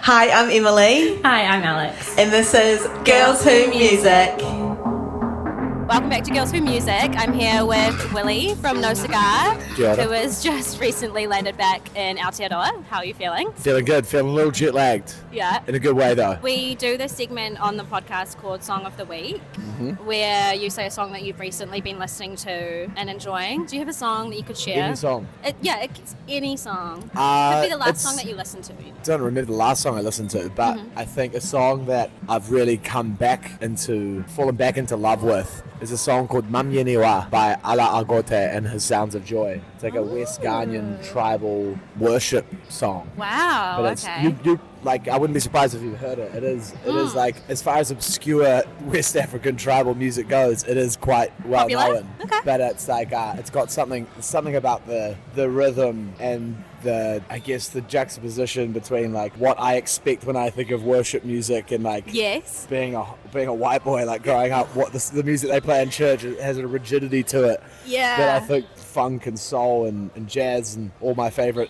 Hi, I'm Emily. Hi, I'm Alex. And this is Girls Who Music. Welcome back to Girls Who Music. I'm here with Willy from No Cigar, who has just recently landed back in Aotearoa. How are you feeling? Feeling good, feeling a little jet lagged. Yeah. In a good way though. We do this segment on the podcast called Song of the Week, where you say a song that you've recently been listening to and enjoying. Do you have a song that you could share? Any song? It's any song. Could be the last song that you listened to. I don't remember the last song I listened to, but I think a song that I've really fallen back into love with is a song called Mamyeniwa by Ala Agote and his Sounds of Joy. It's like a West Ghanaian tribal worship song. Wow, But it's, okay. you like, I wouldn't be surprised if you've heard it. It is like, as far as obscure West African tribal music goes, it is quite well Popular? known. Okay. But it's like, it's got something about the rhythm and the juxtaposition between like what I expect when I think of worship music and like Yes. being a white boy, like growing up, what the music they play in church has a rigidity to it Yeah. that I think funk and soul and jazz and all my favorite,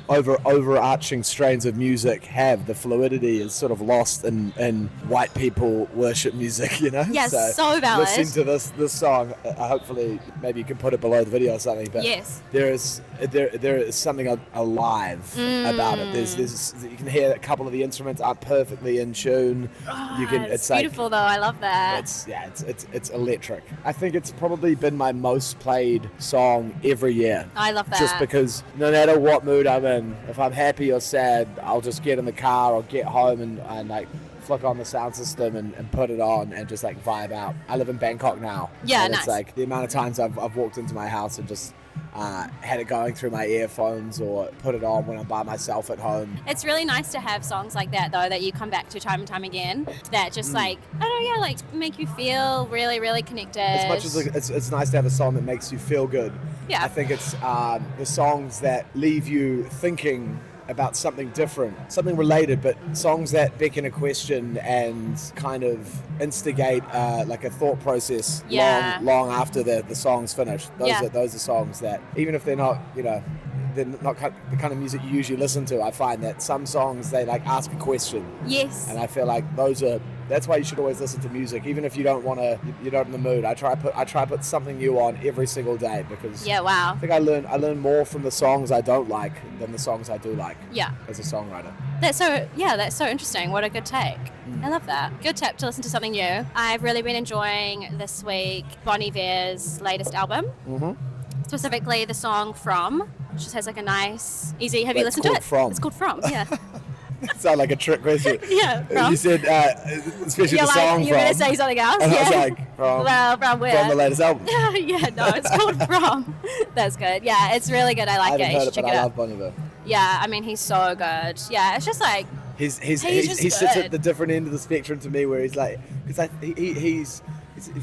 overarching strains of music have. The fluidity is sort of lost in white people worship music, Yes, so valid. Listening to this song, hopefully maybe you can put it below the video or something, but Yes. there is something alive about it. There's you can hear a couple of the instruments aren't perfectly in tune. It's beautiful though. I love that. It's electric. I think it's probably been my most played song every year. I love that. Just because no matter what mood I'm in, if I'm happy or sad, I'll just get in the car or get home and like flick on the sound system and put it on and just like vibe out. I live in Bangkok now. Yeah, and nice. It's like the amount of times I've walked into my house and just had it going through my earphones or put it on when I'm by myself at home. It's really nice to have songs like that though that you come back to time and time again that just like, I don't know, like make you feel really, really connected. As much as it's nice to have a song that makes you feel good. Yeah. I think it's the songs that leave you thinking about something different, something related, but songs that beckon a question and kind of instigate like a thought process long after the song's finished. Those are songs that, even if they're not, they're not the kind of music you usually listen to, I find that some songs, they like ask a question. Yes. And I feel like that's why you should always listen to music, even if you don't want to, you're not in the mood. I try to put something new on every single day because I think I learn more from the songs I don't like than the songs I do like. Yeah. As a songwriter. That's so interesting. What a good take. I love that. Good tip to listen to something new. I've really been enjoying this week Bon Iver's latest album. Specifically the song From, which just has like a nice, easy. Have you listened to it? From. It's called From. Yeah. Sound like a trick question. Yeah. From. You said, especially You're the song you're going to say something else. And yeah. I was like, from where? From the latest album. Yeah, no, it's called From. That's good. Yeah, it's really good. I like it. You should check it I out. love Bon Iver. Yeah, I mean, he's so good. Yeah, it's just like, He sits at the different end of the spectrum to me, where he's like, because he's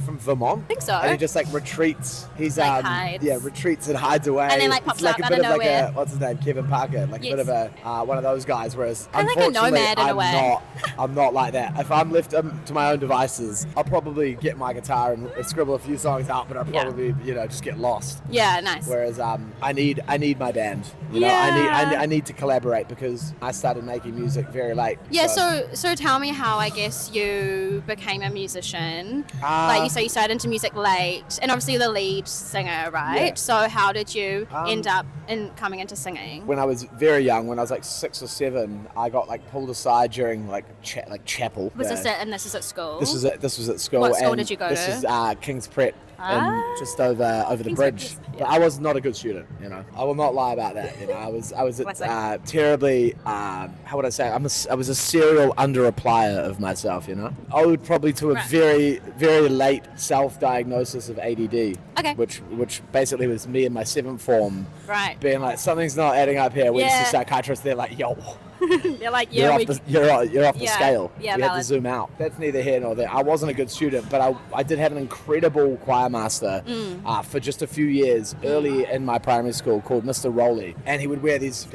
from Vermont. I think so. And he just like retreats. He's Like hides. retreats and hides away. And then, like, pops it's like up a out bit of of like nowhere. what's his name, Kevin Parker, like a bit of a one of those guys. Whereas Kinda like a unfortunately, nomad in a way. I'm not like that. If I'm left to my own devices, I'll probably get my guitar and scribble a few songs out, but I'll probably just get lost. yeah, nice. Whereas I need my band. I need to collaborate because I started making music very late. Yeah, so tell me how I guess you became a musician. Like you say, you started into music late, and obviously you're the lead singer, right? Yeah. So how did you end up coming into singing? When I was very young, when I was like 6 or 7, I got like pulled aside during like chapel. Was this and this is at school? This was at school. What school and did you go this to? is King's Prep. And just over the King's bridge. Prep, But I was not a good student, I will not lie about that. I was terribly how would I say? I was a serial under-applier of myself, owed probably to a very, very late self-diagnosis of ADD. Okay. Which basically was me in my 7th form. Right. Being like, something's not adding up here. Went to Yeah. the psychiatrist, they're like, yo, They're like, you're off the Yeah. scale. Yeah, you had to valid. zoom out. That's neither here nor there. I wasn't a good student, but I did have an incredible choir master for just a few years early in my primary school called Mr. Rowley. And he would wear these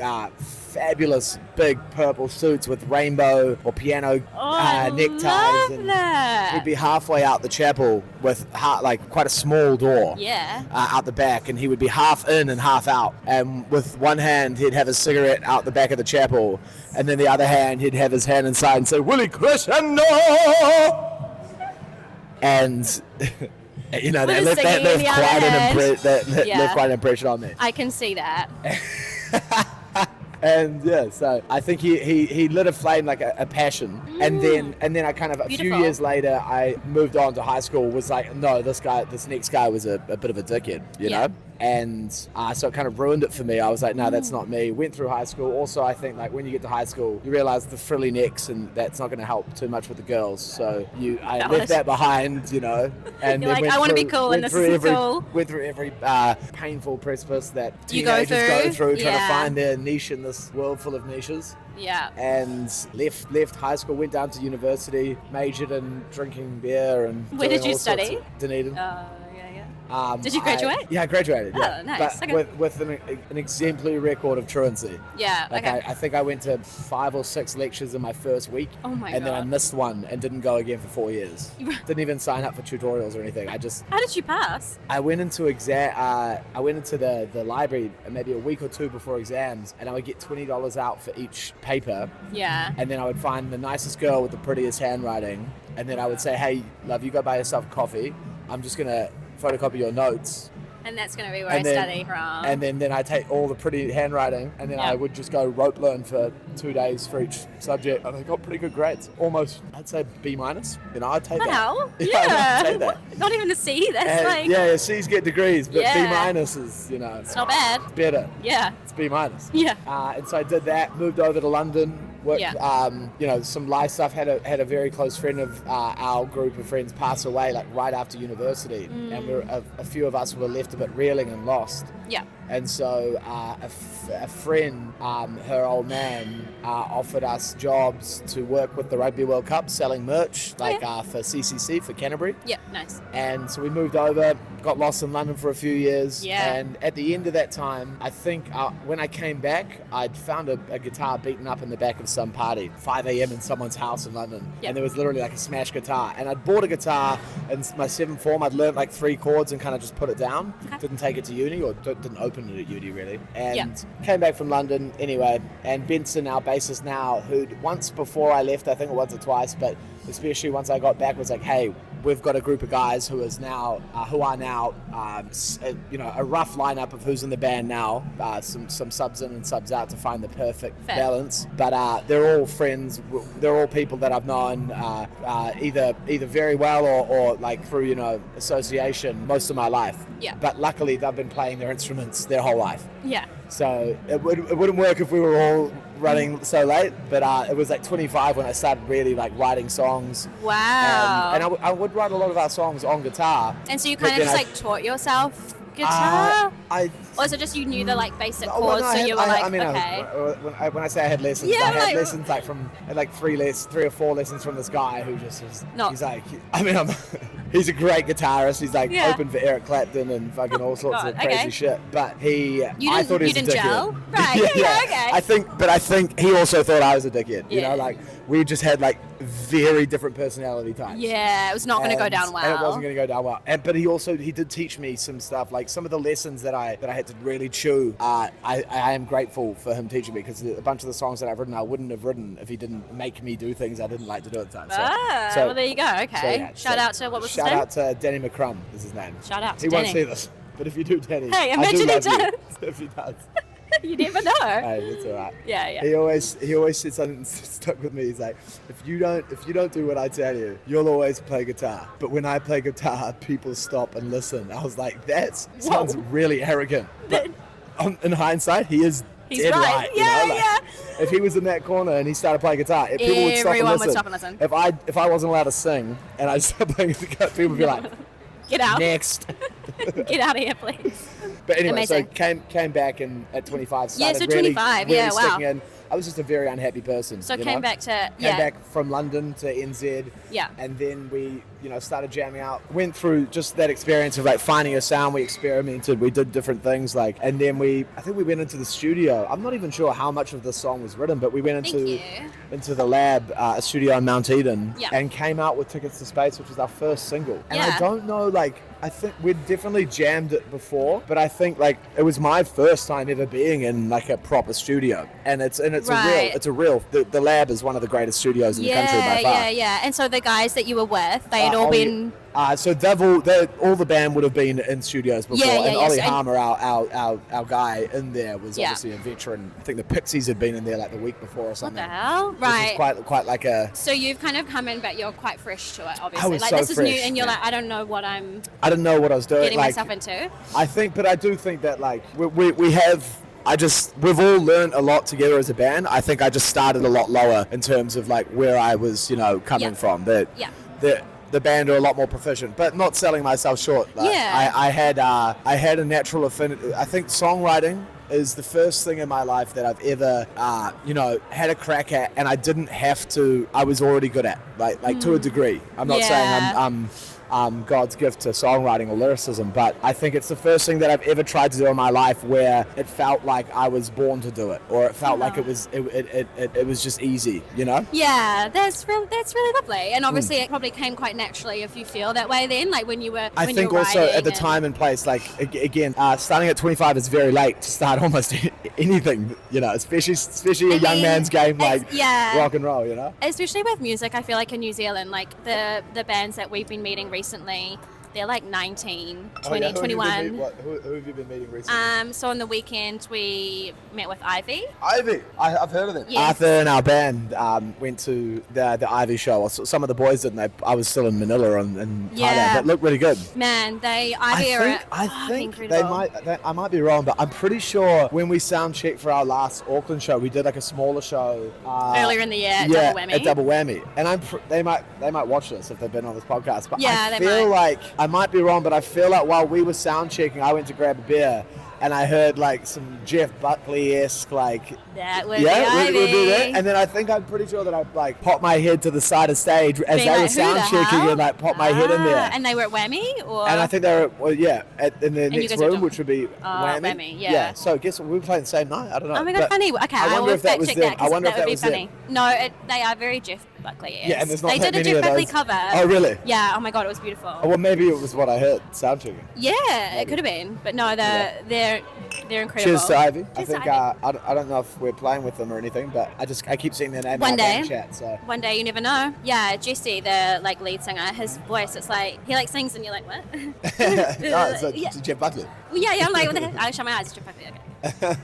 fabulous big purple suits with rainbow or piano neckties, love that. he'd be halfway out the chapel with like quite a small door out the back, and he would be half in and half out, and with one hand he'd have a cigarette out the back of the chapel, and then the other hand he'd have his hand inside and say Willy Crescendo, and you know, that left quite an impression on me. I can see that. And yeah, so I think he lit a flame, like a passion, and then I kind of Beautiful. few years later I moved on to high school. Was like, no, this next guy was a bit of a dickhead, you know. And so it kind of ruined it for me. I was like, no, that's not me. Went through high school. Also, I think like when you get to high school, you realize the frilly necks, and that's not going to help too much with the girls. So I left that behind, you know. And you're like, I want to be cool, and this is cool. Went through every painful precipice that you go through, trying to find their niche in this world full of niches. Yeah. And left high school, went down to university, majored in drinking beer and. Where did you study? Dunedin. Did you graduate? I graduated. Oh, nice. But with an exemplary record of truancy. Yeah. Like I think I went to 5 or 6 lectures in my first week. Oh my And God. then I missed one and didn't go again for 4 years. Didn't even sign up for tutorials or anything. How did you pass? I went into the library maybe a week or two before exams, and I would get $20 out for each paper. Yeah. And then I would find the nicest girl with the prettiest handwriting, and then I would say, hey, love, you go buy yourself a coffee. I'm just going to photocopy your notes. And that's going to be where I study from. And then I take all the pretty handwriting, and then I would just go rope learn for 2 days for each subject. And I got pretty good grades. Almost, I'd say B-. You know, I'd take that. Wow. I'd take that. Not even a C. That's And like... yeah, C's get degrees, but Yeah. B- is, you know. It's not bad. It's better. Yeah. It's B-. Yeah. And so I did that, moved over to London, worked, you know, some life stuff. Had a very close friend of our group of friends pass away like right after university, and a few of us were left a bit reeling and lost. Yeah. And so a friend, her old man, offered us jobs to work with the Rugby World Cup, selling merch, like for CCC, for Canterbury. Yeah, nice. And so we moved over, got lost in London for a few years. Yeah. And at the end of that time, I think when I came back, I'd found a guitar beaten up in the back of some party, 5 a.m. in someone's house in London. Yeah. And there was literally like a smashed guitar. And I'd bought a guitar in my 7th form. I'd learned like 3 chords and kind of just put it down. Okay. Didn't take it to uni, or didn't open it at uni really. And came back from London anyway. And Benson, our bassist now, who'd once before I left, I think once or twice, but especially once I got back, was like, hey, we've got a group of guys who are now you know, a rough lineup of who's in the band now, some subs in and subs out to find the perfect balance, but they're all friends, they're all people that I've known either very well or like through, you know, association most of my life. But luckily they've been playing their instruments their whole life. So it wouldn't work if we were all running so late, but it was like 25 when I started really like writing songs. Wow. And I would write a lot of our songs on guitar. And so you kind of just like taught yourself guitar? Or is it just you knew the like basic chords, so you were okay? When I say I had lessons, I had lessons like from like 3 or 4 lessons from this guy who just was. He's like, he's a great guitarist. He's like open for Eric Clapton and fucking all sorts of crazy shit. But I thought he was a dickhead. Gel? Right? Okay. I think he also thought I was a dickhead. You know, like we just had like very different personality types. Yeah, it was not going to go down well. And it wasn't going to go down well. But he did teach me some stuff, like some of the lessons that I had to really chew. I am grateful for him teaching me, because a bunch of the songs that I've written I wouldn't have written if he didn't make me do things I didn't like to do at the time. Well, there you go. Okay. Shout out to, what was his name? Shout out to Danny McCrum is his name. Shout out to He Danny. won't see this, but if you do, Danny, Hey, imagine I he do love does. you. If he does. You never know. Hey, it's all right. Yeah. He always said something that stuck with me. He's like, if you don't do what I tell you, you'll always play guitar. But when I play guitar, people stop and listen. I was like, that sounds really arrogant. But in hindsight, he's dead right. Yeah. If he was in that corner and he started playing guitar, people would stop and listen. Everyone would stop and listen. If I wasn't allowed to sing and I started playing guitar, people would be like, get out. Next. Get out of here, please. But anyway, Amazing. so came back and at 25 started so really, 25, really wow. sticking in. I was just a very unhappy person. So you came know? back to Came back from London to NZ. Yeah. And then we, started jamming out. Went through just that experience of like finding a sound. We experimented. We did different things and then I think we went into the studio. I'm not even sure how much of the song was written, but we went into the lab, a studio in Mount Eden, and came out with Tickets to Space, which was our first single. And I don't know, I think we'd definitely jammed it before, but I think it was my first time ever being in a proper studio, and it's a real. The lab is one of the greatest studios in the country by far. Yeah. And so the guys that you were with, they had all been. So all the band would have been in studios before, and Ollie Harmer, our guy in there, was obviously a veteran. I think the Pixies had been in there the week before or something. What the hell? Right. Which is quite like a. So you've kind of come in, but you're quite fresh to it, obviously. I was so this is fresh, new, and you're I don't know what I didn't know what I was doing. Getting myself into. But I do think that we have. We've all learned a lot together as a band. I think I just started a lot lower in terms of where I was, coming from. The band are a lot more proficient, but not selling myself short. I had a natural affinity. I think songwriting is the first thing in my life that I've ever, had a crack at, and I didn't have to. I was already good at, to a degree. I'm not saying I'm God's gift to songwriting or lyricism, but I think it's the first thing that I've ever tried to do in my life where it felt like I was born to do it, or it felt like it was just easy, Yeah, that's really lovely, and obviously it probably came quite naturally if you feel that way. Then, when you were, I think also at the time and place, again, starting at 25 is very late to start almost anything, especially a young man's game rock and roll, Especially with music, I feel like in New Zealand, the bands that we've been meeting recently, they're 19, 20, 21. Who have you been meeting recently? So on the weekend we met with Ivy. Ivy, I've heard of them. Yes. Arthur and our band went to the Ivy show. Some of the boys didn't. I was still in Manila and Thailand. That looked really good. Man, Ivy I think incredible. I might be wrong, but I'm pretty sure when we sound checked for our last Auckland show, we did a smaller show earlier in the year at Double Whammy. And they might watch this if they've been on this podcast. But I they feel might. I might be wrong, but I feel like while we were sound checking, I went to grab a beer and I heard some Jeff Buckley-esque that would be Ivy. Would be that. And then I'm pretty sure that I popped my head to the side of stage as they were sound checking and popped my head in there. And they were at Whammy, or? And I think they were in the next room, which would be Whammy. Yeah. So guess what, we were playing the same night. I don't know. Oh my god, funny. Okay, I wonder will if that was fact them. check I wonder that if would that be was funny. them. No, they are very Jeff Buckley. Yeah, and there's not they that did a many Jeff of Buckley those. cover. Oh really? Yeah. Oh my god, it was beautiful. Oh, well, maybe it was what I heard sound checking. Yeah, it could have been, but no, they're incredible. Cheers to Ivy. Cheers I think I don't know if we're playing with them or anything, but I keep seeing their name One in day. our chat. So One day, you never know. Yeah, Jesse, the lead singer, his voice, it's he sings and you're like, what? it's Jeff Buckley. Yeah, I'm like, what the heck? I shut my eyes, Jeff Buckley, okay.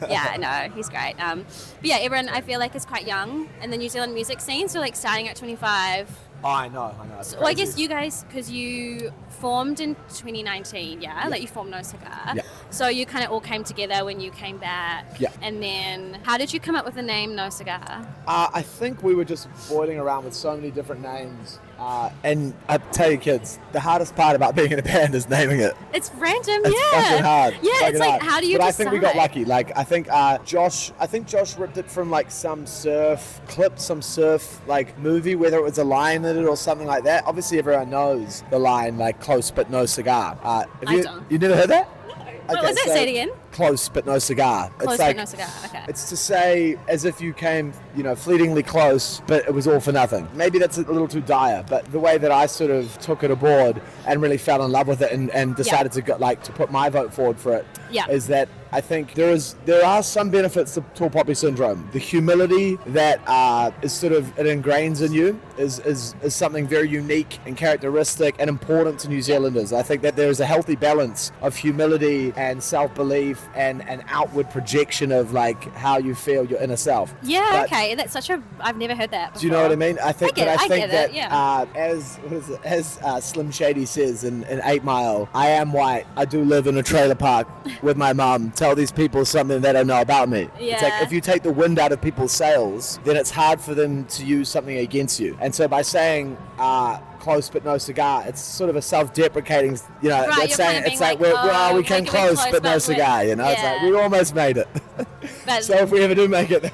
Yeah, no, he's great. But yeah, everyone I feel like is quite young in the New Zealand music scene, so starting at 25. Oh, I know. So, well, I guess you guys, because you formed in 2019, you formed No Cigar. Yeah. So you kind of all came together when you came back. Yeah. And then, how did you come up with the name No Cigar? I think we were just boiling around with so many different names. And I tell you, kids, the hardest part about being in a band is naming it. It's random, It's fucking hard. Yeah, it's hard. how do you But decide? I think we got lucky. I think Josh ripped it from some surf movie, whether it was a line in it or something like that. Obviously, everyone knows the line close but no cigar. You never heard that? What was it? Say it again. Close but no cigar. Close but no cigar. Okay. It's to say as if you came, fleetingly close, but it was all for nothing. Maybe that's a little too dire, but the way that I sort of took it aboard and really fell in love with it and decided to put my vote forward for it is that I think there are some benefits to tall poppy syndrome. The humility that is sort of it ingrains in you is something very unique and characteristic and important to New Zealanders. I think that there is a healthy balance of humility and self-belief and an outward projection of how you feel your inner self. Yeah, but, okay, that's I've never heard that before. Do you know what I mean? I think that yeah. as Slim Shady says in 8 Mile, I am white. I do live in a trailer park with my mum. Tell these people something they don't know about me. Yeah. It's if you take the wind out of people's sails, then it's hard for them to use something against you. And so by saying close but no cigar, it's sort of a self-deprecating, right, it's saying we came close but no cigar, it's we almost made it. But So if we ever do make it,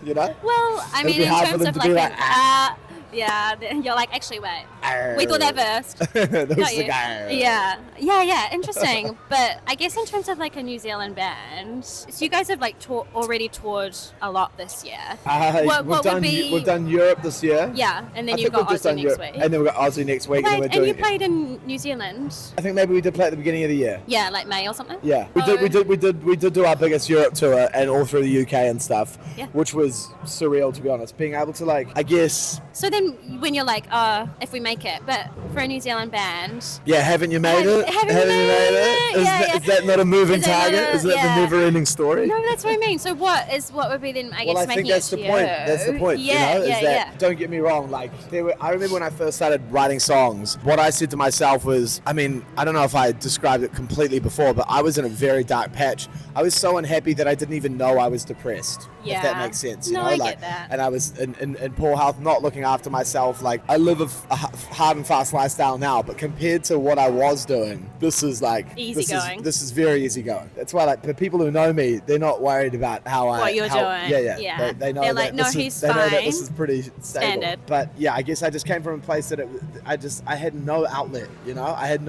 you know? well, I It'll mean, be in hard for terms them of to like, be an, like, "Ah." yeah, then you're like, actually, wait, Arr. we thought that first. No Got you. Cigar. Yeah, interesting. But I guess in terms of like a New Zealand band, so you guys have like already toured a lot this year. What would be? We've done Europe this year. Yeah, and then I you've think we've got just Aussie done next Europe, week. and then we've got Aussie next week, and then we're And doing. you played in New Zealand. I think maybe we did play at the beginning of the year. Yeah, like May or something. Yeah, we did do our biggest Europe tour and all through the UK and stuff, Yeah. which was surreal, to be honest. Being able to like, I guess, So then when you're like, if we make it, but for a New Zealand band, yeah, haven't you made it? Haven't you made it? Yeah. Is that not a moving Is that not target? a- Is that yeah. the never-ending story? no, that's what I mean. So what would be then? I guess Well, I making think that's it the to point. you? That's the point. Yeah, you know, yeah, is that, yeah. don't get me wrong. Like, I remember when I first started writing songs, what I said to myself was, I mean, I don't know if I described it completely before, but I was in a very dark patch. I was so unhappy that I didn't even know I was depressed. Yeah. If that makes sense. You No, know, I like, get that. and I was in poor health, not looking after myself. Like, I live a hard and fast lifestyle now, but compared to what I was doing, this is like Easygoing. This is very easygoing. That's why, like, the people who know me, they're not worried about What you're doing. Yeah. They know They're that like, no, this he's is, they know that fine. this is pretty stable. Standard. But yeah, I guess I just came from a place that I had no outlet, you know? I had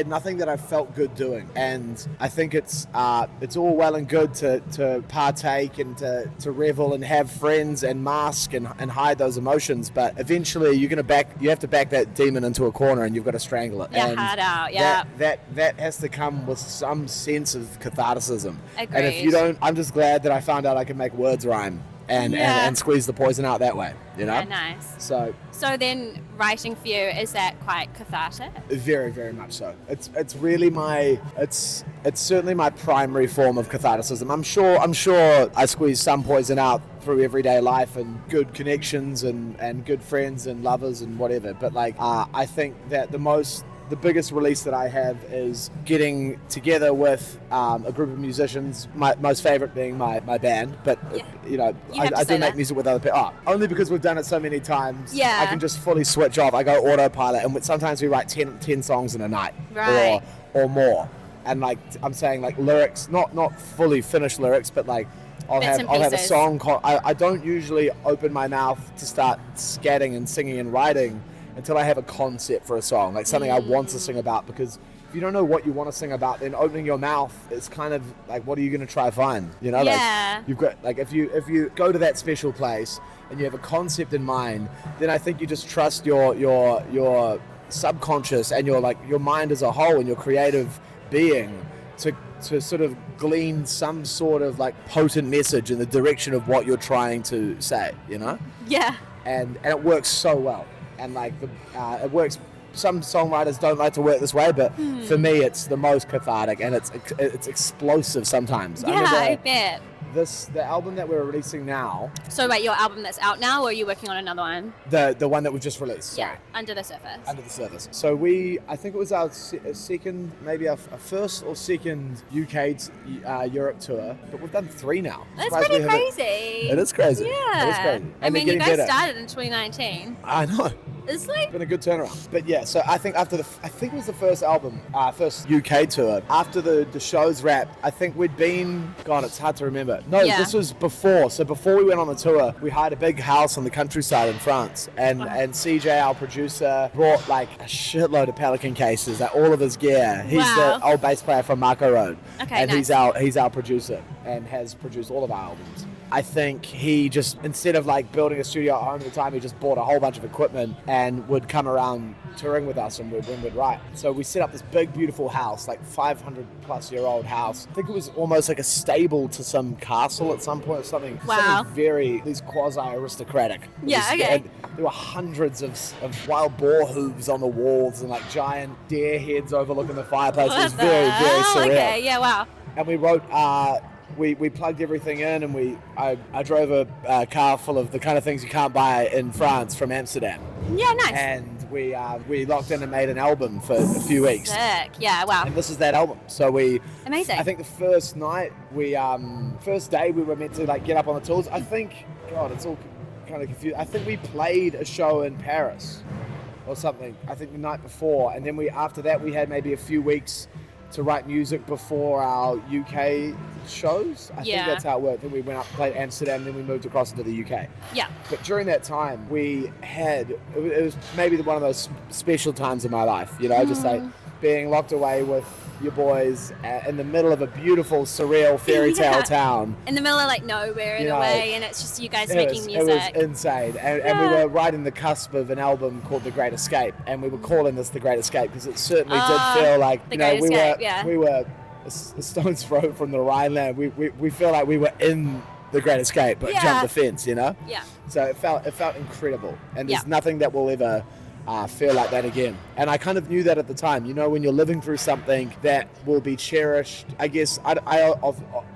nothing that I felt good doing. And I think it's all well and good to partake and to revel and have friends and mask and hide those emotions, but eventually you have to back that demon into a corner and you've got to strangle it. Yeah, And hard out, yeah. That has to come with some sense of catharticism. Agreed. And if you don't, I'm just glad that I found out I can make words rhyme and squeeze the poison out that way, you know? Yeah, nice. So then writing for you, is that quite cathartic? very, very much so. It's really it's certainly my primary form of catharticism. I'm sure I squeeze some poison out through everyday life and good connections and good friends and lovers and whatever. But like I think that the biggest release that I have is getting together with a group of musicians, my most favourite being my band, but you know, You have to I say do make that. music with other people. Only because we've done it so many times, Yeah. I can just fully switch off. I go autopilot, and sometimes we write 10 songs in a night, Right. or more. And like I'm saying, like lyrics, not fully finished lyrics, but like I'll Bits have and a pieces. song. I don't usually open my mouth to start scatting and singing and writing until I have a concept for a song, like something I want to sing about. Because if you don't know what you want to sing about, then opening your mouth is kind of like, what are you going to try to find? You know, Yeah. like you've got, like, if you go to that special place and you have a concept in mind, then I think you just trust your subconscious and your mind as a whole and your creative being to sort of glean some sort of like potent message in the direction of what you're trying to say, you know? Yeah. And it works so well. And like it works. Some songwriters don't like to work this way, but for me, it's the most cathartic, and it's explosive sometimes. Yeah, I bet. The album that we're releasing now, So wait, your album that's out now, or are you working on another one? the one that we've just released. Yeah, sorry. Under the Surface. Under the Surface. So I think it was our second, maybe our first or second UK Europe tour, but we've done 3 now. That's Surprised pretty we haven't- crazy. It is crazy. Yeah. It is crazy. I And mean, they're you getting guys better. started in 2019. I know. It's like, Been a good turnaround. But yeah, so I think after I think it was the first album, first UK tour. After the shows wrapped, I think we'd been, God, it's hard to remember. No, Yeah. this was before. So before we went on the tour, we hired a big house on the countryside in France, and CJ, our producer, brought like a shitload of Pelican cases, like all of his gear. He's Wow. the old bass player from Marco Road, Okay, and nice. he's our producer and has produced all of our albums. I think he just, instead of like building a studio at home at the time, he just bought a whole bunch of equipment and would come around touring with us when we'd write. So we set up this big, beautiful house, like 500 plus year old house. I think it was almost like a stable to some castle at some point or something. Wow. Something these quasi-aristocratic. Yeah, okay. And there were hundreds of wild boar hooves on the walls and like giant deer heads overlooking the fireplace. It was very, very surreal. Okay, yeah, wow. And we wrote, we plugged everything in, and I drove a car full of the kind of things you can't buy in France from Amsterdam. Yeah, nice. And we locked in and made an album for a few weeks. Sick. Yeah, wow. And this is that album. So Amazing. I think the first night first day we were meant to like get up on the tools. I think, God, it's all kind of confused. I think we played a show in Paris or something. I think the night before, and then after that we had maybe a few weeks to write music before our UK shows. I think that's how it worked. Then we went up, played Amsterdam, then we moved across into the UK. Yeah. But during that time, it was maybe one of those special times in my life, just like being locked away with your boys in the middle of a beautiful, surreal fairy tale town. In the middle of like nowhere in a way, and it's just you guys making music. It was insane. And we were right in the cusp of an album called The Great Escape, and we were calling this The Great Escape because it certainly did feel like we were a stone's throw from the Rhineland. We feel like we were in The Great Escape, but jumped the fence, Yeah. So it felt incredible, and there's nothing that will ever feel like that again. And I kind of knew that at the time. When you're living through something that will be cherished, I guess I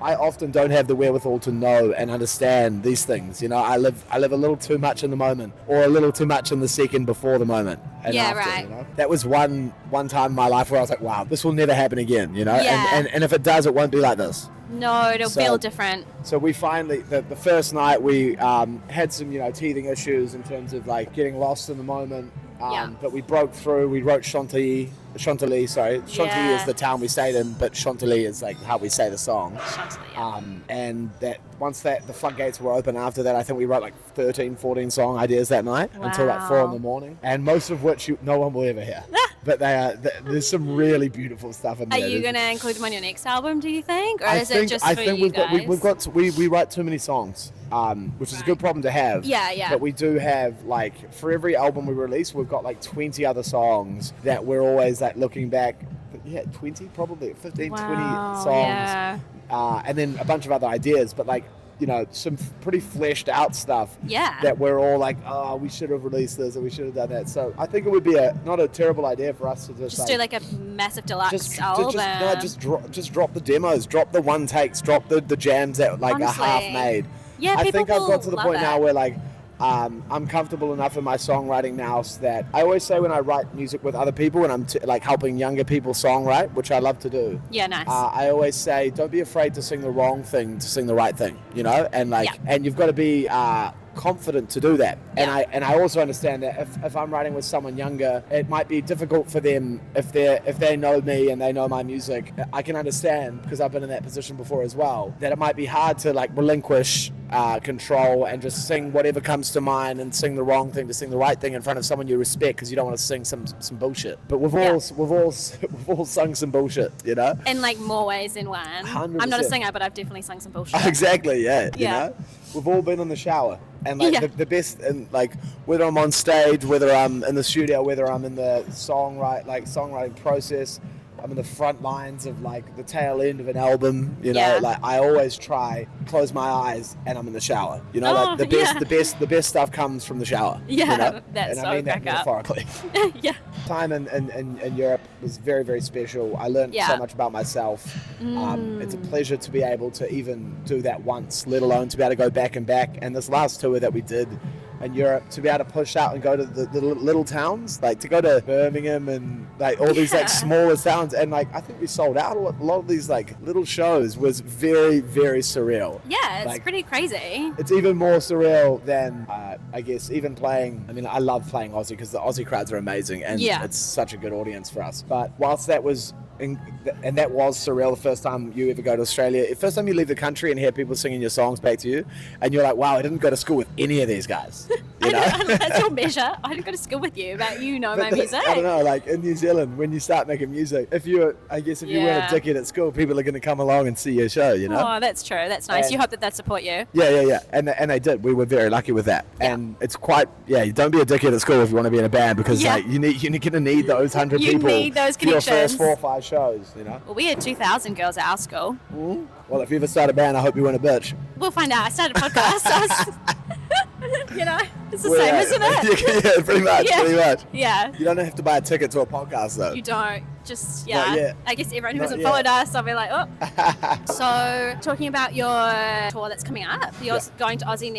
often don't have the wherewithal to know and understand these things. I live a little too much in the moment, or a little too much in the second before the moment. And after, right. That was one time in my life where I was like, wow, this will never happen again. And if it does, it won't be like this. No, it'll feel different. So we finally, the first night we had some, teething issues in terms of like getting lost in the moment. But we broke through. We wrote Chantilly. Chantilly is the town we stayed in, but Chantilly is like how we say the song. Chantilly, and that once the floodgates were open after that, I think we wrote like 13, 14 song ideas that night until like 4 a.m, and most of which no one will ever hear. But there's some really beautiful stuff in there. Are you going to include them on your next album, do you think? Or is it just for you guys? We write too many songs, which is a good problem to have. Yeah. But we do have, like, for every album we release, we've got like 20 other songs that we're always like looking back. 20 probably, 15, 20 songs. Yeah. And then a bunch of other ideas, but like, some pretty fleshed out stuff that we're all like, oh, we should have released this or we should have done that. So I think it would be not a terrible idea for us to just do like a massive deluxe album. Just drop the demos, drop the one takes, drop the jams that like are half made. Yeah, I think I've got to the point now where like I'm comfortable enough in my songwriting now so that I always say when I write music with other people and I'm like helping younger people songwrite, which I love to do. Yeah, nice. I always say don't be afraid to sing the wrong thing to sing the right thing, and and you've got to be confident to do that. And I also understand that if I'm writing with someone younger, it might be difficult for them if they know me and they know my music. I can understand, because I've been in that position before as well, that it might be hard to like relinquish control and just sing whatever comes to mind and sing the wrong thing to sing the right thing in front of someone you respect, because you don't want to sing some bullshit. But we've all sung some bullshit, in like more ways than one. 100%. I'm not a singer, but I'm definitely sung some bullshit. Exactly, yeah. We've all been in the shower, and like the best, and like whether I'm on stage, whether I'm in the studio, whether I'm in the songwriting process, I'm in the front lines of like the tail end of an album, like I always try close my eyes and I'm in the shower, like the best stuff comes from the shower. That's and I mean that metaphorically. Time in Europe was very, very special. I learned so much about myself. It's a pleasure to be able to even do that once, let alone to be able to go back and back. And this last tour that we did in Europe, to be able to push out and go to the little towns, like to go to Birmingham and like all these like smaller towns, and like I think we sold out a lot of these like little shows, was very, very surreal. It's pretty crazy. It's even more surreal than I guess even playing. I mean, I love playing Aussie because the Aussie crowds are amazing, and it's such a good audience for us. But whilst that was and that was surreal, the first time you ever go to Australia, the first time you leave the country and hear people singing your songs back to you, and you're like, wow, I didn't go to school with any of these guys. I know, that's your measure. I didn't go to school with you, but my music. I don't know, like in New Zealand, when you start making music, if you weren't a dickhead at school, people are going to come along and see your show, Oh, that's true. That's nice. You hope that support you. Yeah. And they did. We were very lucky with that. And it's quite, don't be a dickhead at school if you want to be in a band, because like you're going to need those 100 people. You need those for your connections. first 4 or 5 shows, Well, we had 2,000 girls at our school. Mm-hmm. Well, if you ever start a band, I hope you weren't a bitch. We'll find out. I started a podcast. It's the same, isn't it? Yeah, pretty much. Yeah. You don't have to buy a ticket to a podcast, though. You don't. Just, I guess everyone who hasn't followed us, I'll be like, oh. So, talking about your tour that's coming up, you're going to Aussie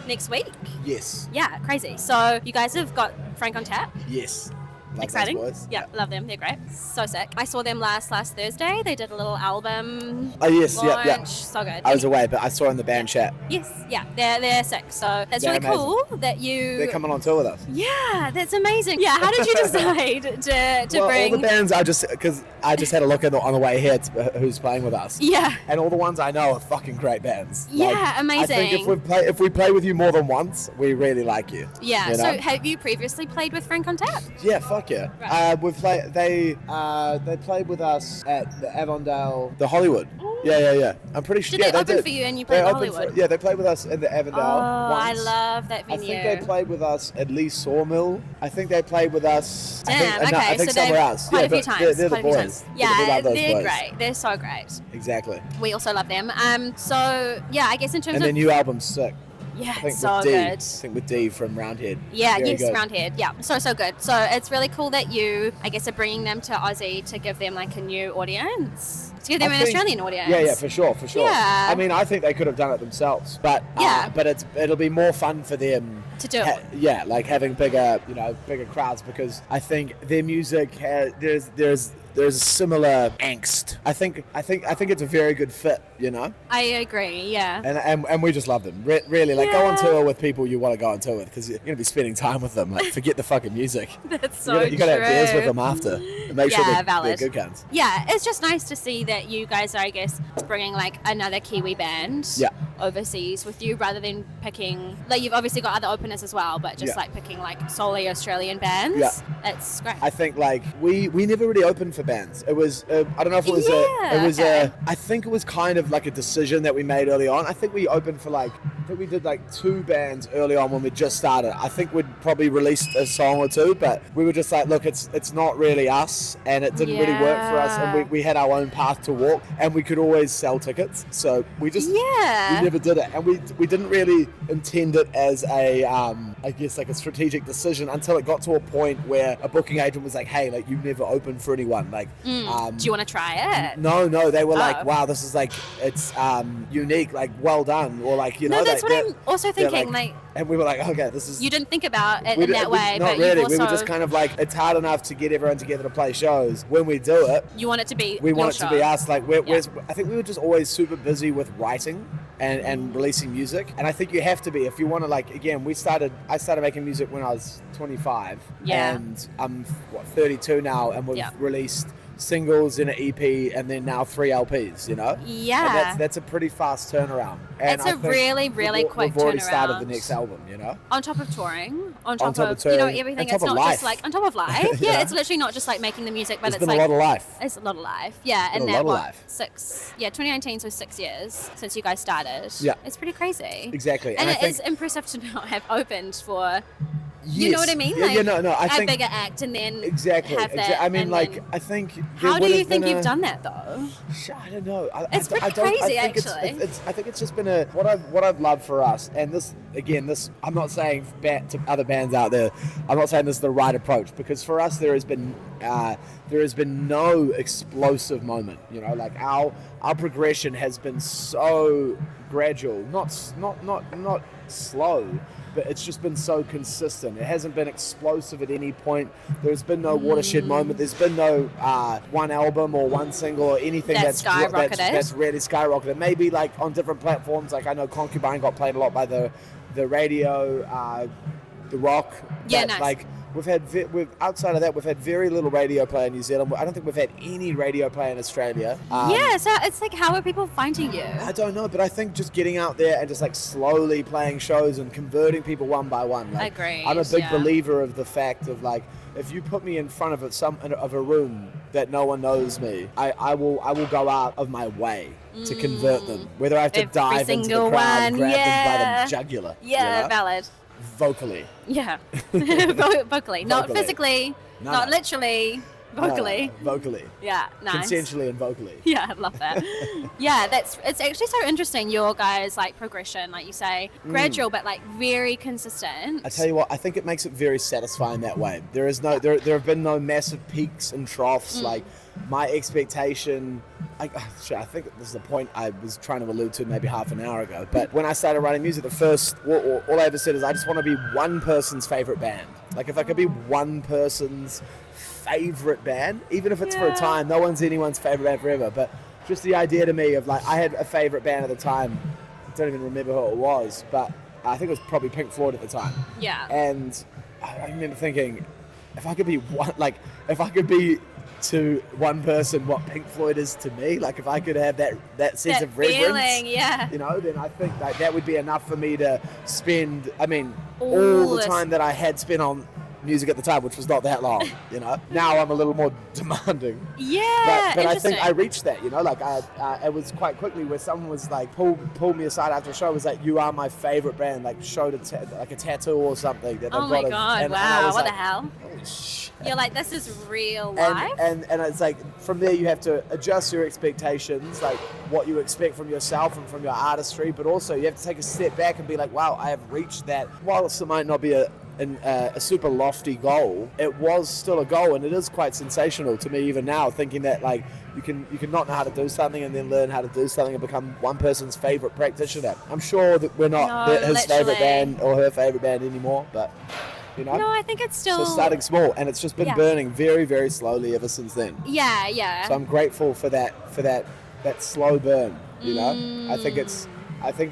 next week. Yes. Yeah, crazy. So, you guys have got Frank on tap? Yes. Love Exciting. those boys. Yeah, love them. They're great. So sick. I saw them last Thursday. They did a little album Oh yes, launch. yeah. So good. I was away, but I saw in the band chat. Yes, yeah, they're sick. So that's They're really amazing. cool that you. They're coming on tour with us. Yeah, that's amazing. Yeah, how did you decide to Well, bring? all the bands because I just had a look on the way here who's playing with us. Yeah. And all the ones I know are fucking great bands. Yeah, amazing. I think if we play with you more than once, we really like you. Yeah. You know? So have you previously played with Frank on Tap? Yeah, fuck yeah. Right. We've played. They played with us at the Avondale, the Hollywood. Yeah. I'm pretty sure. Did yeah, they open did. for you and you played They at opened Hollywood? they played with us in the Avondale. Oh, I once. love that I venue. think they played with us at Lee Sawmill. I think they played with us. Damn, I think so somewhere they've else. quite a few but times. They're the quite a few boys. times. We Yeah, love those they're boys. great. They're so great. Exactly. We also love them. So yeah, I guess in terms And of their new album's sick. yeah, I think so with Dee. good. I think with Dee from Roundhead. Yeah, Very yes, good. Roundhead. Yeah, so good. So it's really cool that you, I guess, are bringing them to Aussie to give them like a new audience, to give them I an think- Australian audience. Yeah, for sure. Yeah. I mean, I think they could have done it themselves, but Yeah. but it'll be more fun for them To do it. yeah, like having bigger crowds, because I think their music there's a similar angst. I think it's a very good fit, you know. I agree. Yeah. And we just love them. Really, like go on Yeah. tour with people you want to go on tour with, because you're gonna be spending time with them. Like forget the fucking music. That's so you gotta true. have beers with them after. And make sure Yeah, they're valid. good cunts. Yeah, it's just nice to see that you guys are, I guess, bringing like another Kiwi band Yeah. overseas with you, rather than picking, like, you've obviously got other openers as well, but just Yeah. like picking like solely Australian bands. Yeah. It's great. I think like we never really opened for bands. It was I don't know if it was Yeah, I think it was kind of like a decision that we made early on. I think we opened for we did like 2 bands early on when we just started. I think we'd probably released a song or 2, but we were just like, look, it's not really us, and it didn't really work for us, and we had our own path to walk, and we could always sell tickets, so we just we never did it, and we didn't really intend it as a I guess like a strategic decision until it got to a point where a booking agent was like, hey, like you never opened for anyone, like Do you want to try it? no, they were like, Oh. wow, this is like, it's unique, like well done, or like, you know. No, that's like, what I'm also they're thinking. Like, and we were like, okay, this is. you didn't think about it we in did- that we- way, not but really. you've also, We were just kind of like, it's hard enough to get everyone together to play shows. When we do it, you want it to be we your want it to be show. us. Like, I think we were just always super busy with writing and releasing music. And I think you have to be if you want to, like, again, I started making music when I was 25. Yeah. And I'm 32 now, and we've Yeah. released singles in an EP, and then now 3 LPs, you know? Yeah. And that's a pretty fast turnaround. And It's a I think really, really quick we've already started turnaround. the next album, you know? On top of touring, on top top of of touring, everything. on top It's of not life. just like on top of life. Yeah, Yeah. it's literally not just like making the music, but It's it's been like a lot of life. it's a lot of life. Yeah, and Been a that lot of what life. 2019, so 6 years since you guys started. Yeah. It's pretty crazy. Exactly. And I it think, is impressive to not have opened for. yes. You know what I mean? Yeah, no. I a think bigger act and then exactly. have that. I mean, and like, then- I think. how do you think you've done that though? I don't know. It's pretty I crazy, think actually. I think it's just been what I've loved for us, and this I'm not saying to other bands out there, I'm not saying this is the right approach, because for us there has been no explosive moment. You know, like our progression has been so gradual, not slow, but it's just been so consistent. It hasn't been explosive at any point. There's been no watershed moment. There's been no one album or one single or anything that's really skyrocketed. Maybe like on different platforms. Like I know Concubine got played a lot by the radio, the Rock. Yeah, but, nice. Like we've outside of that, we've had very little radio play in New Zealand. I don't think we've had any radio play in Australia. Yeah, so it's like, how are people finding you? I don't know, but I think just getting out there and just like slowly playing shows and converting people one by one. Like, Agreed, I'm a big yeah. believer of the fact of like, if you put me in front of a room that no one knows me, I will go out of my way to convert them. Whether I have to Every dive into the single crowd and one, grab them by yeah. the jugular. Yeah, you know? valid. Vocally. Yeah. Vocally. Not Vocally. physically, No, not no. literally, vocally. No, vocally. Yeah, nice. Consensually and vocally. Yeah, I love that. Yeah, it's actually so interesting, your guys' like progression, like you say, gradual but like very consistent. I tell you what, I think it makes it very satisfying that way. There have been no massive peaks and troughs. Like my expectation, I think this is the point I was trying to allude to maybe half an hour ago, but when I started writing music, the first, all I ever said is I just want to be one person's favorite band. Like, if I could be one person's favorite band, even if it's for a time, no one's anyone's favorite band forever, but just the idea to me of, like, I had a favorite band at the time, I don't even remember who it was, but I think it was probably Pink Floyd at the time. Yeah. And I remember thinking, if I could be to one person what Pink Floyd is to me, like if I could have that sense of reverence, feeling, then I think that would be enough for me to spend, all the time that I had spent on music at the time, which was not that long, Now I'm a little more demanding. Yeah, but I think I reached that, it was quite quickly where someone was like, pulled me aside after a show, was like, you are my favorite band, like showed like a tattoo or something. That oh my God, wow, what the hell? Holy shit. You're like, this is real life. And it's like, from there you have to adjust your expectations, like what you expect from yourself and from your artistry, but also you have to take a step back and be like, wow, I have reached that. Whilst it might not be a super lofty goal, it was still a goal, and it is quite sensational to me even now, thinking that like you can not know how to do something and then learn how to do something and become one person's favorite practitioner. I'm sure that we're not his favorite band or her favorite band anymore, but no, I think it's still starting small, and it's just been burning very, very slowly ever since then. Yeah. So I'm grateful for that slow burn. I think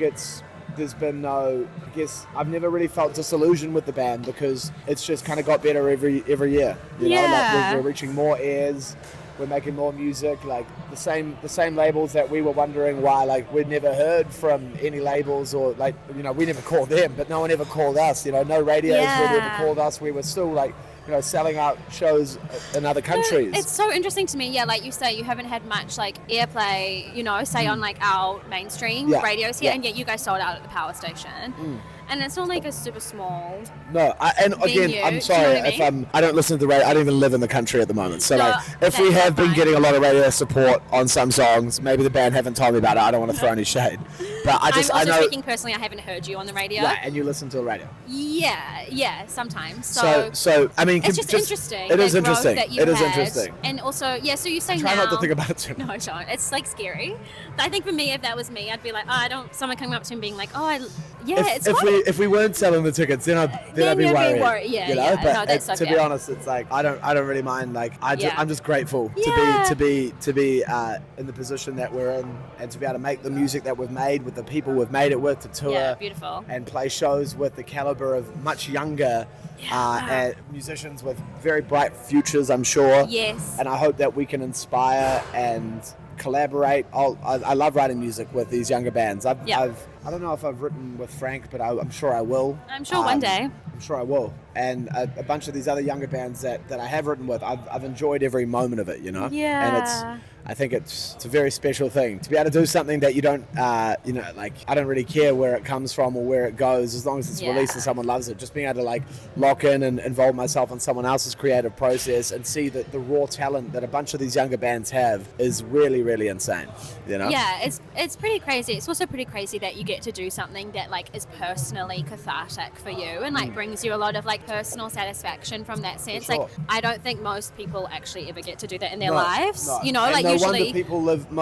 it's there's been no, I guess I've never really felt disillusioned with the band, because it's just kind of got better every year. Like we're reaching more ears, we're making more music, like the same labels that we were wondering why like we'd never heard from any labels, or like we never called them, but no one ever called us. No radios really ever called us. We were still like selling out shows in other countries. It's so interesting to me, like you say, you haven't had much like airplay, say on like our mainstream radios here, and yet you guys sold out at the power station. And it's not like a super small venue, I'm sorry if I don't listen to the radio. I don't even live in the country at the moment. So if we have been getting a lot of radio support on some songs, maybe the band haven't told me about it. I don't want to throw any shade. But I know, speaking personally, I haven't heard you on the radio. Right, and you listen to the radio. Yeah, sometimes. So it's just interesting. It is interesting. It is interesting. And also, so you say try not to think about it too much. No, don't. It's like scary. I think for me, if that was me, I'd be like, someone coming up to me being like, it's fun. If we weren't selling the tickets, then I'd be worried. Yeah. But no, that's so to be honest, it's like I don't really mind. Like I'm just grateful to be in the position that we're in, and to be able to make the music that we've made with the people we've made it with, to tour beautiful, and play shows with the caliber of much younger musicians with very bright futures, I'm sure. Yes. And I hope that we can inspire and collaborate. I love writing music with these younger bands. I don't know if I've written with Frank, but I'm sure I will. I'm sure one day. I'm sure I will. And a bunch of these other younger bands that I have written with, I've enjoyed every moment of it, Yeah. And I think it's a very special thing to be able to do something that you don't, like I don't really care where it comes from or where it goes, as long as it's released and someone loves it. Just being able to like lock in and involve myself in someone else's creative process and see that the raw talent that a bunch of these younger bands have is really, really insane. Yeah, it's pretty crazy. It's also pretty crazy that you get to do something that like is personally cathartic for you and like brings you a lot of like personal satisfaction from that sense. Sure. Like I don't think most people actually ever get to do that in their lives. No. Like no usually wonder people live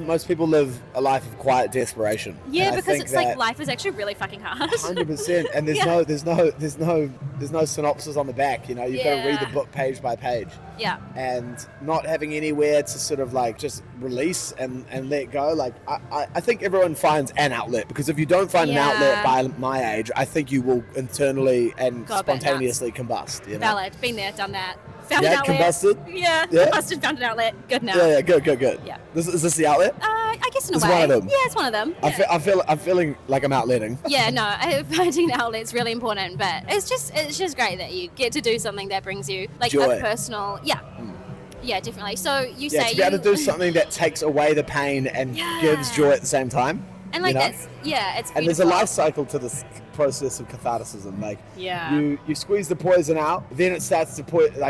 most people live a life of quiet desperation. Yeah, because it's like life is actually really fucking hard. 100%, and there's no synopsis on the back. You've got to read the book page by page. Yeah. And not having anywhere to sort of like just release and let go. Like I think everyone finds an outlet, because if you don't find an outlet by my age, I think you will internally and spontaneously combust. Valid. Been there, done that. Found an outlet. Combusted? Yeah. Combusted, found an outlet. Good now. Yeah, good. Yeah. Is this the outlet? I guess in a way. It's one of them. Yeah, it's one of them. Yeah. I'm feeling like I'm outletting. Yeah, no, finding an outlet is really important, but it's just great that you get to do something that brings you like joy. A personal, yeah, definitely. So you say to be able to do something that takes away the pain and gives joy at the same time. And like Yeah, it's beautiful. And there's a life cycle to this process of catharticism. Like, Yeah. you squeeze the poison out, then it starts to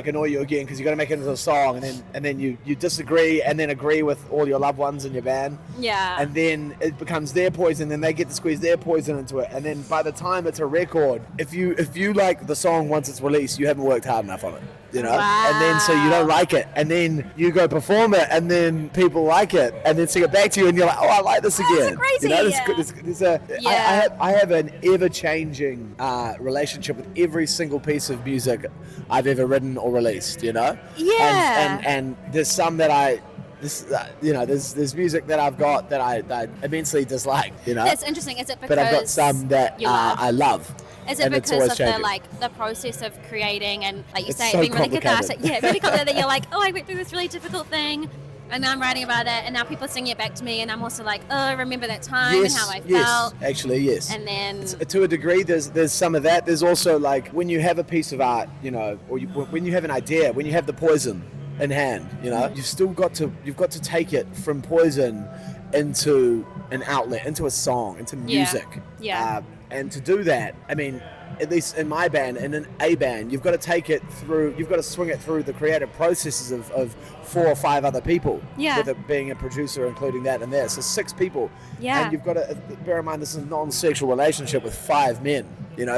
annoy you again because you got to make it into a song, and then you disagree and then agree with all your loved ones in your band. Yeah. And then it becomes their poison, then they get to squeeze their poison into it, and then by the time it's a record, if you like the song once it's released, you haven't worked hard enough on it. Wow. And then so you don't like it, and then you go perform it, and then people like it, and then sing it back to you, and you're like, oh, I like this again. Crazy. I have an ever-changing relationship with every single piece of music I've ever written or released. Yeah. And there's some that there's music that I've got that I immensely dislike. That's interesting. Is it because but I've got some that I love. Is it and it's because always of changing. the process of creating and, like you It's say, so being really complicated. cathartic? Yeah, really complicated that you're like, oh, I went through this really difficult thing, and now I'm writing about it, and now people are singing it back to me, and I'm also like, oh, I remember that time and how I felt. Actually, yes. And then To a degree, there's some of that. There's also like when you have a piece of art, or when you have an idea, when you have the poison in hand, you've got to take it from poison into an outlet, into a song, into music. Yeah. And to do that, I mean, at least in my band and in a band, you've got to take it through, you've got to swing it through the creative processes of 4 or 5 other people. Yeah. With it being a producer, including that and there. So 6 people. Yeah. And you've got to bear in mind this is a non-sexual relationship with 5 men.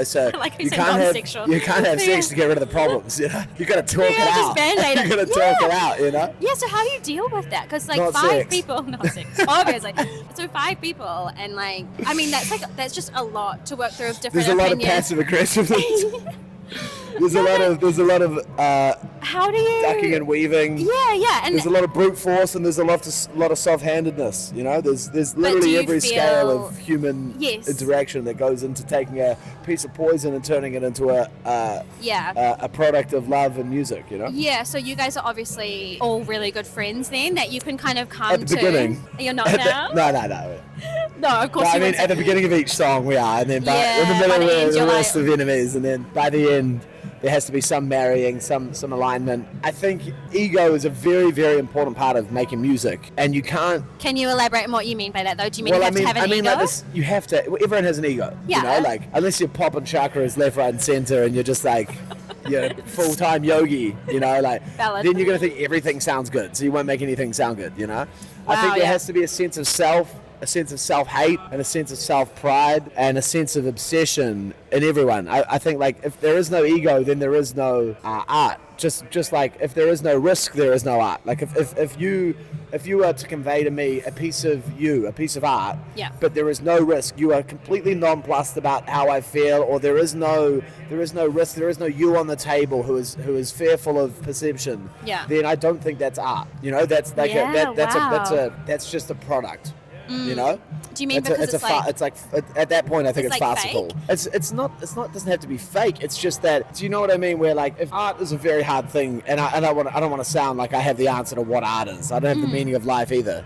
So Like you said, can't non-sexual. you can't have Yeah. sex to get rid of the problems. You got to talk it just out. Band-Aid it. You got to talk it out. Yeah, so how do you deal with that? Because like Not 5 sex. people, not sex, obviously. So 5 people, and like, I mean, that's just a lot to work through of different There's a lot of opinions. passive aggressiveness. There's a lot of How do you? ducking and weaving. Yeah, and There's a lot of brute force, and there's a lot of soft-handedness. There's do literally you every feel- scale of human Yes. interaction that goes into taking a piece of poison and turning it into a product of love and music. Yeah, so you guys are obviously all really good friends then, that you can kind of come At the to. beginning. You're not At now? No. No, of course No, I you mean, wouldn't. at the beginning of each song we are, and then in the Yeah, middle by the end we're the you're worst like- of enemies, and then by the end there has to be some marrying, some alignment. I think ego is a very, very important part of making music, and you can't. Can you elaborate on what you mean by that, though? Do you mean Well, you have to have an ego? like this, you have to. Everyone has an ego. Yeah. Like unless you're popping chakras left, right, and center, and you're just like, full-time yogi. Valid. Then you're gonna think everything sounds good, so you won't make anything sound good. I think there yeah. has to be a sense of self. A sense of self-hate and a sense of self-pride and a sense of obsession in everyone. I think like if there is no ego, then there is no art. Just like if there is no risk, there is no art. Like if you were to convey to me a piece of art, Yeah. but there is no risk, you are completely nonplussed about how I feel, or there is no risk, there is no you on the table who is fearful of perception. Yeah. Then I don't think that's art. That's like Yeah, that's just a product. Do you mean because it's like at that point I think It's it's like farcical. fake? It's not doesn't have to be fake. It's just that, do you know what I mean? Where like if art is a very hard thing, and I don't want to sound like I have the answer to what art is. I don't have the meaning of life either,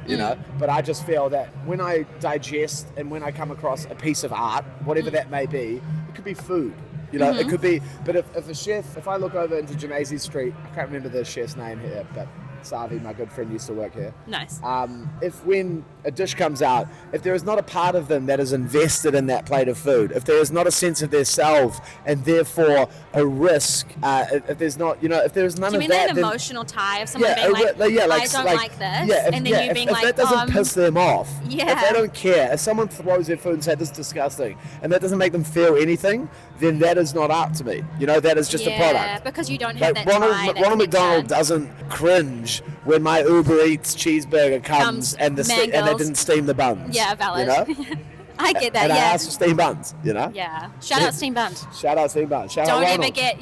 But I just feel that when I digest and when I come across a piece of art, whatever that may be, it could be food. It could be. But if I look over into Jamaica Street, I can't remember the chef's name here, but Savi, my good friend, used to work here. Nice. If when a dish comes out, if there is not a part of them that is invested in that plate of food, if there is not a sense of their self and therefore a risk, if there's not, if there's none Do you of mean that, an then, emotional tie of someone being like, I don't like this, and then you being if like, that doesn't piss them off, Yeah. if they don't care, if someone throws their food and says this is disgusting, and that doesn't make them feel anything, then that is not art to me. That is just a product. Yeah, because you don't have Like that tie, that Ronald McDonald connection. doesn't cringe when my Uber Eats cheeseburger comes and they mangled. didn't steam the buns. Yeah, valid. You know? I get that, and I yeah. asked for steam buns, you know? Yeah. Shout out steam buns. Shout out steam buns. Shout Don't out ever Ronald. get,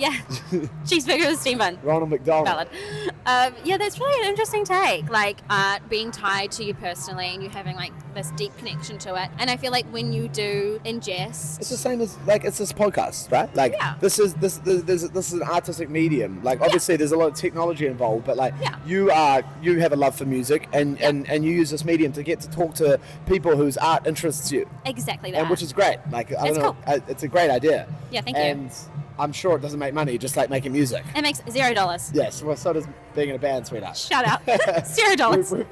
cheeseburger with steam bun. Ronald McDonald. Valid. Yeah, that's really an interesting take. Like art being tied to you personally and you having like this deep connection to it. And I feel like when you do ingest, It's the same as like it's this podcast, right? Like Yeah. this is an artistic medium. Like obviously there's a lot of technology involved, but like Yeah. you have a love for music and you use this medium to get to talk to people whose art interests you. exactly that. And which is great. Like I It's don't know, it's a great idea. Yeah, thank you. And I'm sure it doesn't make money, just like making music. It makes $0. Yes, well, so does being in a band, sweetheart. Shout out. $0.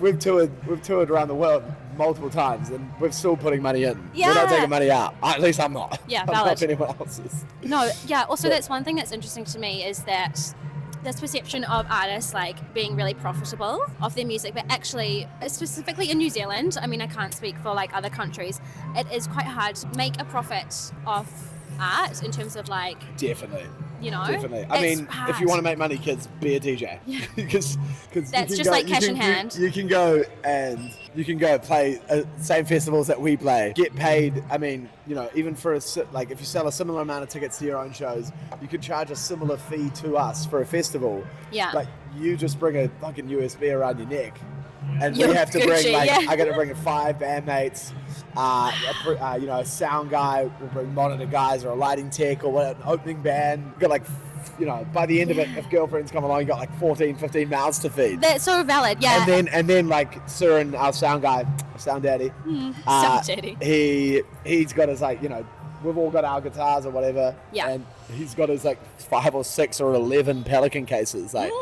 we've toured around the world multiple times, and we're still putting money in. Yeah. We're not taking money out. At least I'm not. Yeah, I'm valid. not if anyone else is. No, yeah. Also, that's one thing that's interesting to me is that this perception of artists like being really profitable of their music, but actually, specifically in New Zealand, I mean, I can't speak for like other countries, it is quite hard to make a profit off art in terms of like, Definitely. you know, Definitely. I it's mean, hard. if you want to make money, kids, be a DJ. Yeah. Because That's just like cash in hand. You can go and you can go play same festivals that we play, get paid. I mean, you know, even for like if you sell a similar amount of tickets to your own shows, you could charge a similar fee to us for a festival. Yeah. But you just bring a fucking USB around your neck, and You're we have to bring Gucci, like yeah. I got to bring 5 bandmates. You know, a sound guy, we'll bring monitor guys or a lighting tech or what, an opening band. We've got like, you know, by the end of it, if girlfriends come along, you got like 14, 15 mouths to feed. That's so valid, yeah. And then like Surin, our sound guy, sound daddy, Sound daddy. he's got his like, you know, we've all got our guitars or whatever. Yeah. And he's got his like 5 or 6 or 11 Pelican cases. Like,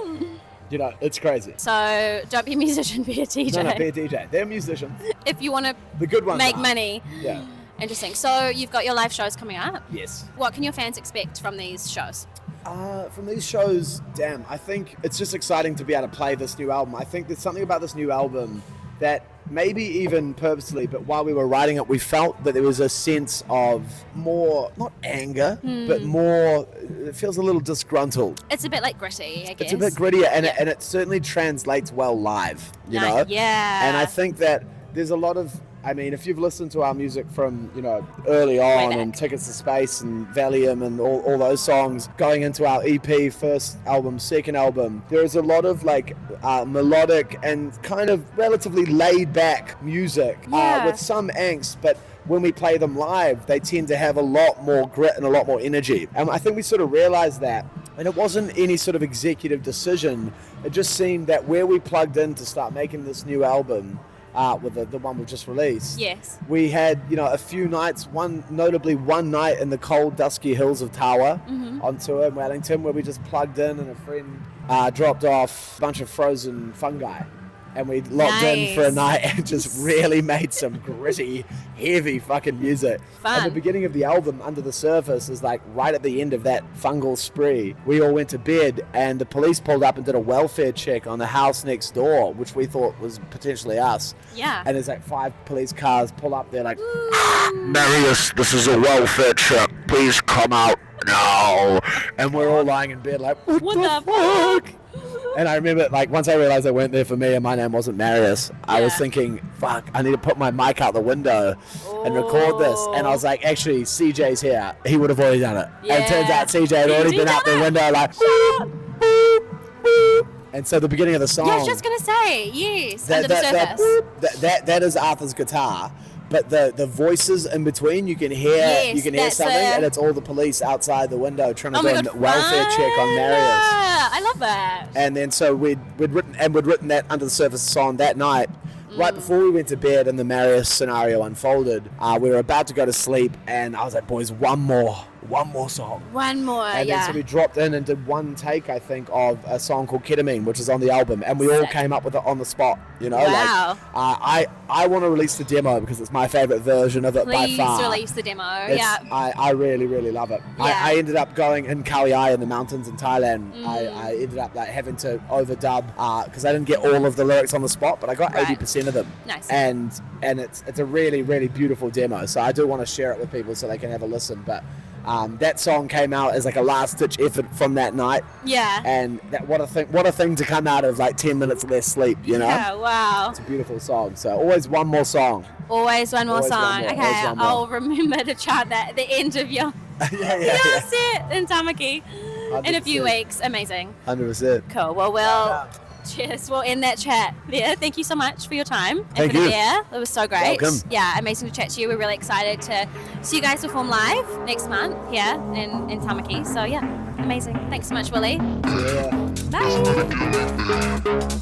you know, it's crazy. So don't be a musician, be a DJ. No, be a DJ. They're musicians. If you want to The good ones make are. money. Yeah. Interesting. So you've got your live shows coming up. Yes. What can your fans expect from these shows? From these shows, damn, I think it's just exciting to be able to play this new album. I think there's something about this new album that maybe even purposely, but while we were writing it, we felt that there was a sense of more, not anger, but more, it feels a little disgruntled. It's a bit like gritty, I guess. It's a bit grittier, and it certainly translates well live, you know? Yeah. And I think that there's a lot of, I mean, if you've listened to our music from, you know, early on, back. and Tickets to Space and Valium and all those songs, going into our EP, first album, second album, there is a lot of like melodic and kind of relatively laid back music with some angst, but when we play them live, they tend to have a lot more grit and a lot more energy. And I think we sort of realized that. And it wasn't any sort of executive decision. It just seemed that where we plugged in to start making this new album, with the one we've just released. Yes. We had, you know, a few nights, notably one night in the cold, dusky hills of Tawa on tour in Wellington, where we just plugged in and a friend dropped off a bunch of frozen fungi. And we locked in for a night and just really made some gritty, heavy fucking music. Fun. At the beginning of the album, Under the Surface, is like right at the end of that fungal spree. We all went to bed and the police pulled up and did a welfare check on the house next door, which we thought was potentially us. Yeah. And there's like 5 police cars pull up there like, Marius, this is a welfare check. Please come out now. And we're all lying in bed like, what the fuck? And I remember, like, once I realized they weren't there for me and my name wasn't Marius, I was thinking, fuck, I need to put my mic out the window and record this. And I was like, actually, CJ's here. He would have already done it. Yeah. And it turns out CJ had already been out the window, like, boop, boop, boop. And so the beginning of the song... Yeah, I was just going to say, yes, Under the Surface. That is Arthur's guitar. But the voices in between, you can hear something, and it's all the police outside the window trying to do a welfare check on Marius. Yeah, I love that. And then so we'd written that Under the Surface song that night, right before we went to bed, and the Marius scenario unfolded. We were about to go to sleep, and I was like, boys, one more song. One more, And then so we dropped in and did one take, I think, of a song called Ketamine, which is on the album, and we all came up with it on the spot, you know? Wow. Like, I want to release the demo because it's my favorite version of it by far. Please release the demo, I really, really love it. Yeah. I ended up going in Khao in the mountains in Thailand. I ended up like having to overdub because I didn't get all of the lyrics on the spot, but I got 80% of them. Nice. And it's a really, really beautiful demo. So I do want to share it with people so they can have a listen. But that song came out as like a last-ditch effort from that night. Yeah. And what a thing to come out of like 10 minutes less sleep, you know? Yeah, wow. It's a beautiful song. So always one more song. Always one more Always one song. more, Okay, always one more. I'll remember to chant that at the end of your yeah. set in Tamaki in a few 100%. weeks. Amazing. 100%. Cool. Well, cheers. We'll end that chat there. Thank you so much for your time and Thank for the you. beer. It was so great. Welcome. Yeah, amazing to chat to you. We're really excited to see you guys perform live next month here in Tamaki. So yeah, amazing. Thanks so much, Willy. Yeah. Bye.